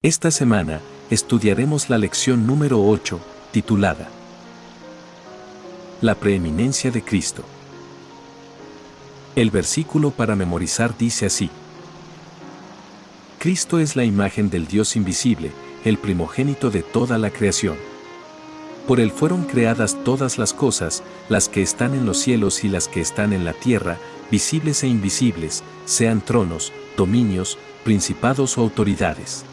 Esta semana, estudiaremos la lección número 8, titulada La preeminencia de Cristo. El versículo para memorizar dice así: Cristo es la imagen del Dios invisible, el primogénito de toda la creación. Por él fueron creadas todas las cosas, las que están en los cielos y las que están en la tierra, visibles e invisibles, sean tronos, dominios, principados o autoridades.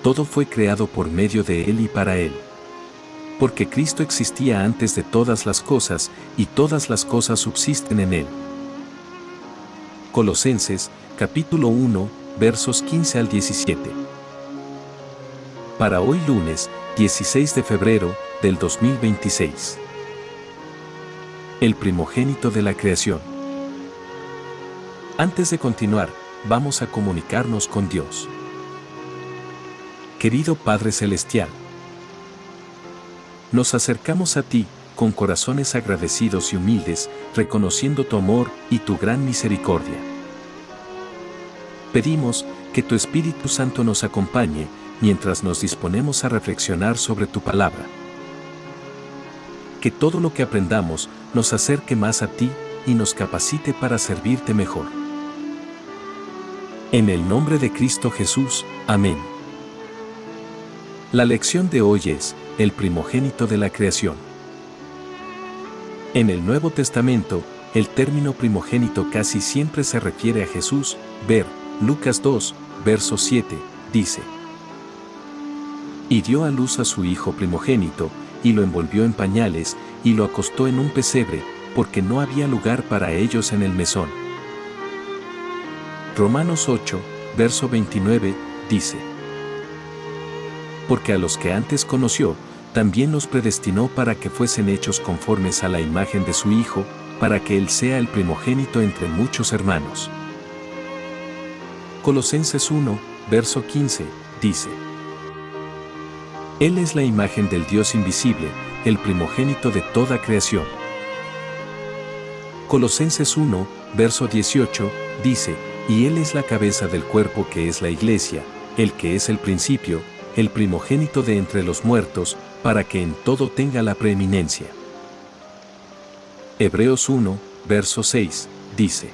Todo fue creado por medio de él y para él. Porque Cristo existía antes de todas las cosas, y todas las cosas subsisten en él. Colosenses, capítulo 1, versos 15 al 17. Para hoy lunes, 16 de febrero, del 2026. El primogénito de la creación. Antes de continuar, vamos a comunicarnos con Dios. Querido Padre Celestial, nos acercamos a ti, con corazones agradecidos y humildes, reconociendo tu amor y tu gran misericordia. Pedimos que tu Espíritu Santo nos acompañe, mientras nos disponemos a reflexionar sobre tu palabra. Que todo lo que aprendamos nos acerque más a ti y nos capacite para servirte mejor. En el nombre de Cristo Jesús, amén. La lección de hoy es el primogénito de la creación. En el Nuevo Testamento, el término primogénito casi siempre se refiere a Jesús. Ver Lucas 2, verso 7, dice: Y dio a luz a su hijo primogénito, y lo envolvió en pañales, y lo acostó en un pesebre, porque no había lugar para ellos en el mesón. Romanos 8, verso 29, dice: Porque a los que antes conoció, también los predestinó para que fuesen hechos conformes a la imagen de su Hijo, para que Él sea el primogénito entre muchos hermanos. Colosenses 1, verso 15, dice: Él es la imagen del Dios invisible, el primogénito de toda creación. Colosenses 1, verso 18, dice: Y Él es la cabeza del cuerpo que es la Iglesia, el que es el principio, el primogénito de entre los muertos, para que en todo tenga la preeminencia. Hebreos 1, verso 6, dice: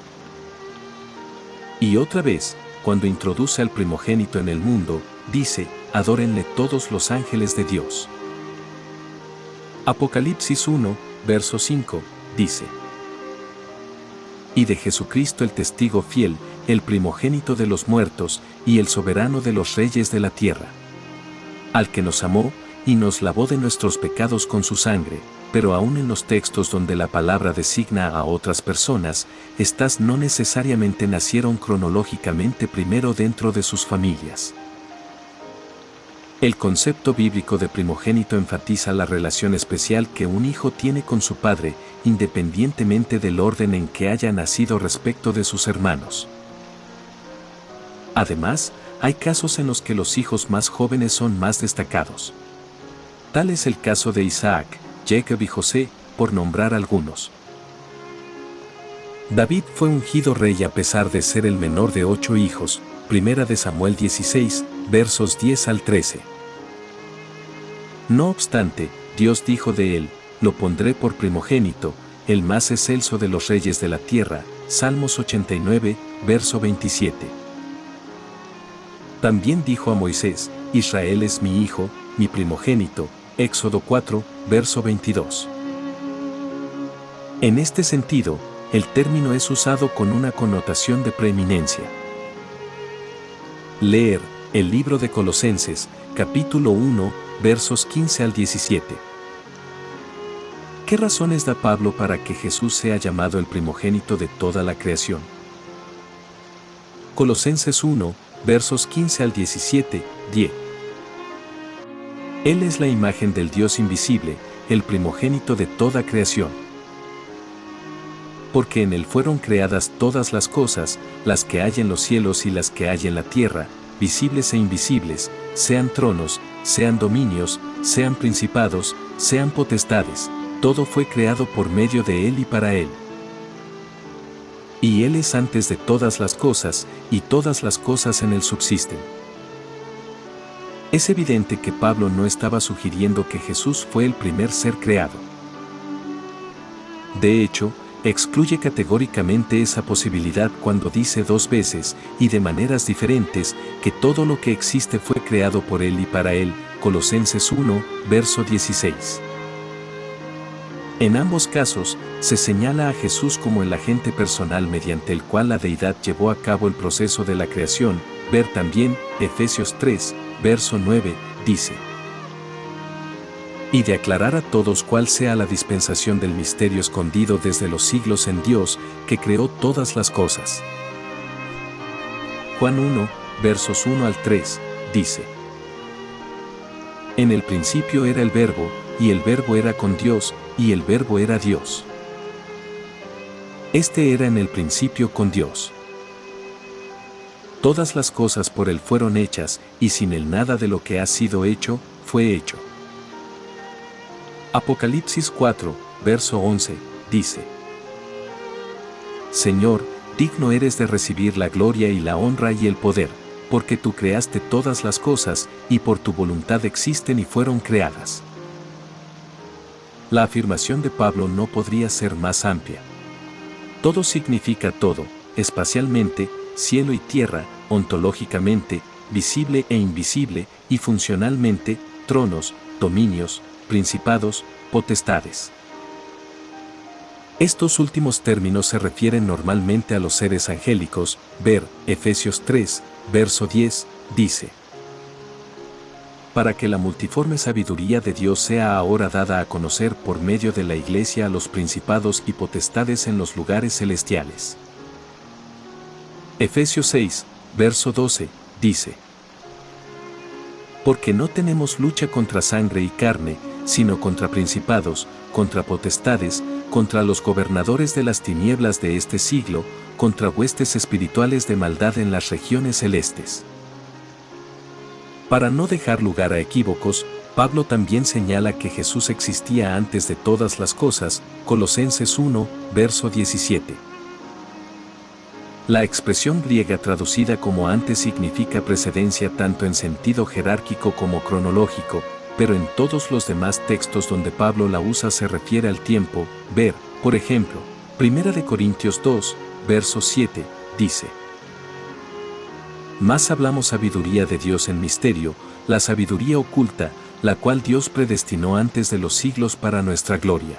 Y otra vez, cuando introduce al primogénito en el mundo, dice: Adórenle todos los ángeles de Dios. Apocalipsis 1, verso 5, dice: Y de Jesucristo el testigo fiel, el primogénito de los muertos, y el soberano de los reyes de la tierra. Al que nos amó, y nos lavó de nuestros pecados con su sangre, pero aún en los textos donde la palabra designa a otras personas, estas no necesariamente nacieron cronológicamente primero dentro de sus familias. El concepto bíblico de primogénito enfatiza la relación especial que un hijo tiene con su padre, independientemente del orden en que haya nacido respecto de sus hermanos. Además, hay casos en los que los hijos más jóvenes son más destacados. Tal es el caso de Isaac, Jacob y José, por nombrar algunos. David fue ungido rey a pesar de ser el menor de 8 hijos, Primera de Samuel 16, versos 10 al 13. No obstante, Dios dijo de él: Lo pondré por primogénito, el más excelso de los reyes de la tierra, Salmos 89, verso 27. También dijo a Moisés: Israel es mi hijo, mi primogénito, Éxodo 4, verso 22. En este sentido, el término es usado con una connotación de preeminencia. Leer el libro de Colosenses, capítulo 1, versos 15 al 17. ¿Qué razones da Pablo para que Jesús sea llamado el primogénito de toda la creación? Colosenses 1, versos 15 al 17, 10. Él es la imagen del Dios invisible, el primogénito de toda creación. Porque en él fueron creadas todas las cosas, las que hay en los cielos y las que hay en la tierra, visibles e invisibles, sean tronos, sean dominios, sean principados, sean potestades, todo fue creado por medio de él y para él. Y él es antes de todas las cosas, y todas las cosas en él subsisten. Es evidente que Pablo no estaba sugiriendo que Jesús fue el primer ser creado. De hecho, excluye categóricamente esa posibilidad cuando dice dos veces, y de maneras diferentes, que todo lo que existe fue creado por Él y para Él, Colosenses 1, verso 16. En ambos casos, se señala a Jesús como el agente personal mediante el cual la deidad llevó a cabo el proceso de la creación. Ver también, Efesios 3, verso 9, dice: y de aclarar a todos cuál sea la dispensación del misterio escondido desde los siglos en Dios, que creó todas las cosas. Juan 1, versos 1 al 3, dice: en el principio era el Verbo, y el Verbo era con Dios, y el Verbo era Dios. Este era en el principio con Dios. Todas las cosas por Él fueron hechas, y sin Él nada de lo que ha sido hecho, fue hecho. Apocalipsis 4, verso 11, dice: Señor, digno eres de recibir la gloria y la honra y el poder, porque tú creaste todas las cosas, y por tu voluntad existen y fueron creadas. La afirmación de Pablo no podría ser más amplia. Todo significa todo, espacialmente, cielo y tierra, ontológicamente, visible e invisible, y funcionalmente, tronos, dominios, principados, potestades. Estos últimos términos se refieren normalmente a los seres angélicos. Ver, Efesios 3, verso 10, dice: para que la multiforme sabiduría de Dios sea ahora dada a conocer por medio de la Iglesia a los principados y potestades en los lugares celestiales. Efesios 6, verso 12, dice: porque no tenemos lucha contra sangre y carne, sino contra principados, contra potestades, contra los gobernadores de las tinieblas de este siglo, contra huestes espirituales de maldad en las regiones celestes. Para no dejar lugar a equívocos, Pablo también señala que Jesús existía antes de todas las cosas, Colosenses 1, verso 17. La expresión griega traducida como antes significa precedencia tanto en sentido jerárquico como cronológico, pero en todos los demás textos donde Pablo la usa se refiere al tiempo. Ver, por ejemplo, 1 Corintios 2, verso 7, dice: más hablamos sabiduría de Dios en misterio, la sabiduría oculta, la cual Dios predestinó antes de los siglos para nuestra gloria.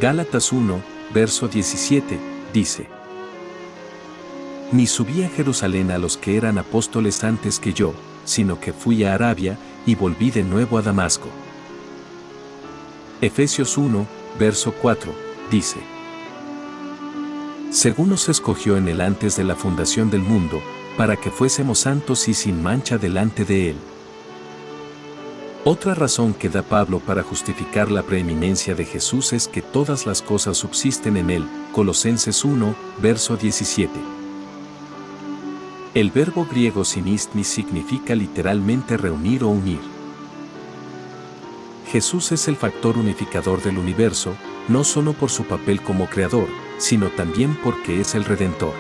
Gálatas 1, verso 17, dice: ni subí a Jerusalén a los que eran apóstoles antes que yo, sino que fui a Arabia, y volví de nuevo a Damasco. Efesios 1, verso 4, dice: según nos escogió en él antes de la fundación del mundo, para que fuésemos santos y sin mancha delante de él. Otra razón que da Pablo para justificar la preeminencia de Jesús es que todas las cosas subsisten en él, Colosenses 1, verso 17. El verbo griego sinistis significa literalmente reunir o unir. Jesús es el factor unificador del universo, no solo por su papel como creador, sino también porque es el Redentor.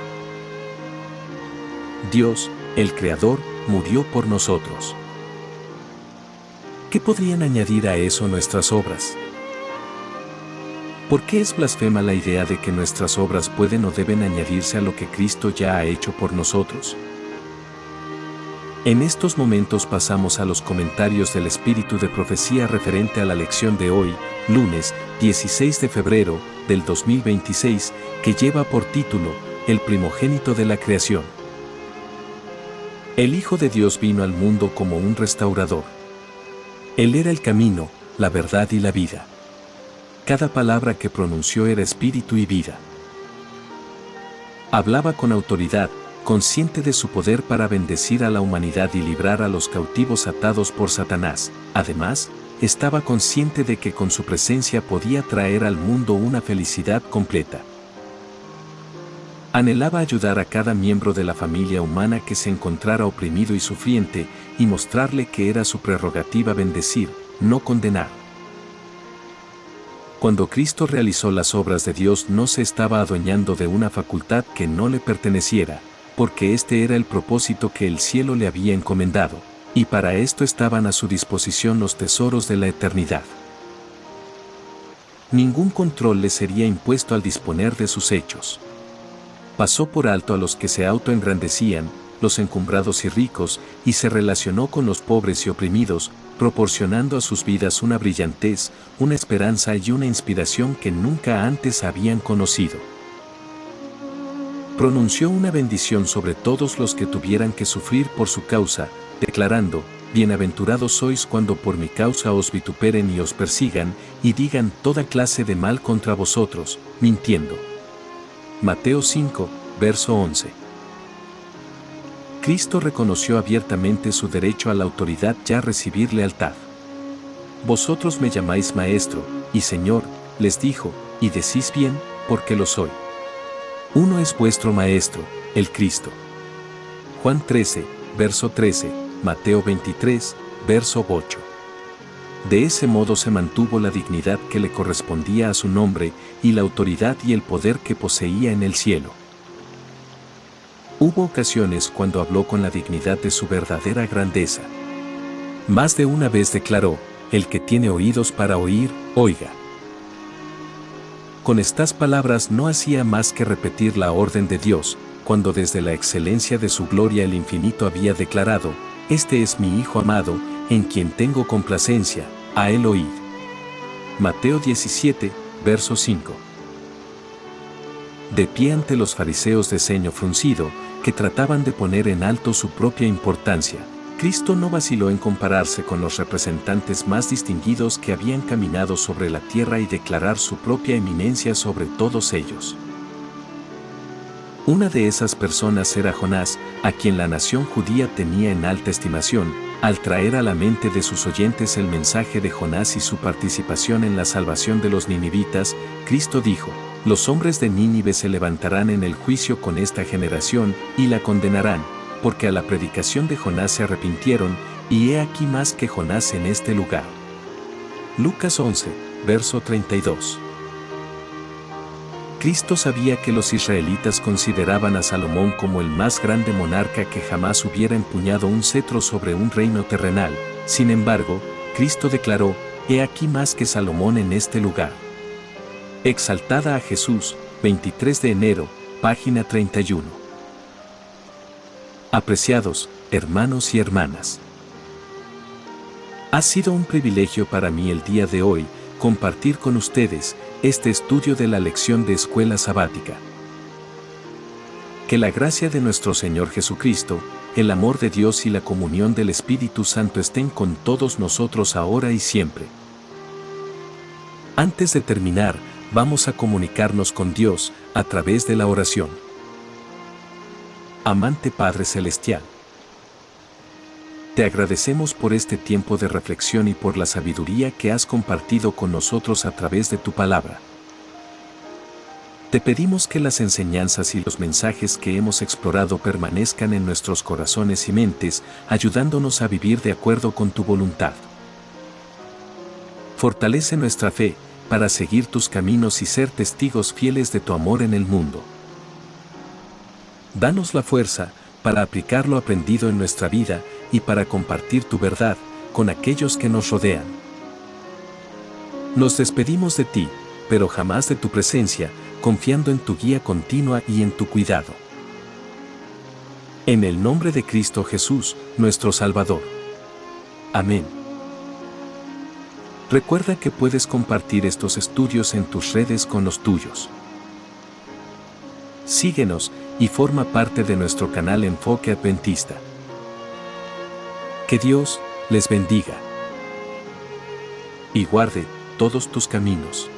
Dios, el Creador, murió por nosotros. ¿Qué podrían añadir a eso nuestras obras? ¿Por qué es blasfema la idea de que nuestras obras pueden o deben añadirse a lo que Cristo ya ha hecho por nosotros? En estos momentos pasamos a los comentarios del espíritu de profecía referente a la lección de hoy, lunes 16 de febrero del 2026, que lleva por título, El primogénito de la creación. El Hijo de Dios vino al mundo como un restaurador. Él era el camino, la verdad y la vida. Cada palabra que pronunció era espíritu y vida. Hablaba con autoridad, consciente de su poder para bendecir a la humanidad y librar a los cautivos atados por Satanás. Además, estaba consciente de que con su presencia podía traer al mundo una felicidad completa. Anhelaba ayudar a cada miembro de la familia humana que se encontrara oprimido y sufriente, y mostrarle que era su prerrogativa bendecir, no condenar. Cuando Cristo realizó las obras de Dios no se estaba adueñando de una facultad que no le perteneciera, porque este era el propósito que el cielo le había encomendado, y para esto estaban a su disposición los tesoros de la eternidad. Ningún control le sería impuesto al disponer de sus hechos. Pasó por alto a los que se autoengrandecían, los encumbrados y ricos, y se relacionó con los pobres y oprimidos, proporcionando a sus vidas una brillantez, una esperanza y una inspiración que nunca antes habían conocido. Pronunció una bendición sobre todos los que tuvieran que sufrir por su causa, declarando: bienaventurados sois cuando por mi causa os vituperen y os persigan, y digan toda clase de mal contra vosotros, mintiendo. Mateo 5, verso 11. Cristo reconoció abiertamente su derecho a la autoridad y a recibir lealtad. Vosotros me llamáis Maestro y Señor, les dijo, y decís bien, porque lo soy. Uno es vuestro Maestro, el Cristo. Juan 13, verso 13, Mateo 23, verso 8. De ese modo se mantuvo la dignidad que le correspondía a su nombre y la autoridad y el poder que poseía en el cielo. Hubo ocasiones cuando habló con la dignidad de su verdadera grandeza. Más de una vez declaró: el que tiene oídos para oír, oiga. Con estas palabras no hacía más que repetir la orden de Dios, cuando desde la excelencia de su gloria el infinito había declarado: este es mi Hijo amado, en quien tengo complacencia, a él oíd. Mateo 17, verso 5. De pie ante los fariseos de ceño fruncido, que trataban de poner en alto su propia importancia, Cristo no vaciló en compararse con los representantes más distinguidos que habían caminado sobre la tierra y declarar su propia eminencia sobre todos ellos. Una de esas personas era Jonás, a quien la nación judía tenía en alta estimación. Al traer a la mente de sus oyentes el mensaje de Jonás y su participación en la salvación de los ninivitas, Cristo dijo: los hombres de Nínive se levantarán en el juicio con esta generación, y la condenarán, porque a la predicación de Jonás se arrepintieron, y he aquí más que Jonás en este lugar. Lucas 11, verso 32. Cristo sabía que los israelitas consideraban a Salomón como el más grande monarca que jamás hubiera empuñado un cetro sobre un reino terrenal. Sin embargo, Cristo declaró: he aquí más que Salomón en este lugar. Exaltada a Jesús, 23 de enero, página 31. Apreciados, hermanos y hermanas. Ha sido un privilegio para mí el día de hoy compartir con ustedes este estudio de la lección de escuela sabática. Que la gracia de nuestro Señor Jesucristo, el amor de Dios y la comunión del Espíritu Santo estén con todos nosotros ahora y siempre. Antes de terminar, vamos a comunicarnos con Dios a través de la oración. Amante Padre Celestial, te agradecemos por este tiempo de reflexión y por la sabiduría que has compartido con nosotros a través de tu palabra. Te pedimos que las enseñanzas y los mensajes que hemos explorado permanezcan en nuestros corazones y mentes, ayudándonos a vivir de acuerdo con tu voluntad. Fortalece nuestra fe para seguir tus caminos y ser testigos fieles de tu amor en el mundo. Danos la fuerza para aplicar lo aprendido en nuestra vida y para compartir tu verdad con aquellos que nos rodean. Nos despedimos de ti, pero jamás de tu presencia, confiando en tu guía continua y en tu cuidado. En el nombre de Cristo Jesús, nuestro Salvador. Amén. Recuerda que puedes compartir estos estudios en tus redes con los tuyos. Síguenos y forma parte de nuestro canal Enfoque Adventista. Que Dios les bendiga y guarde todos tus caminos.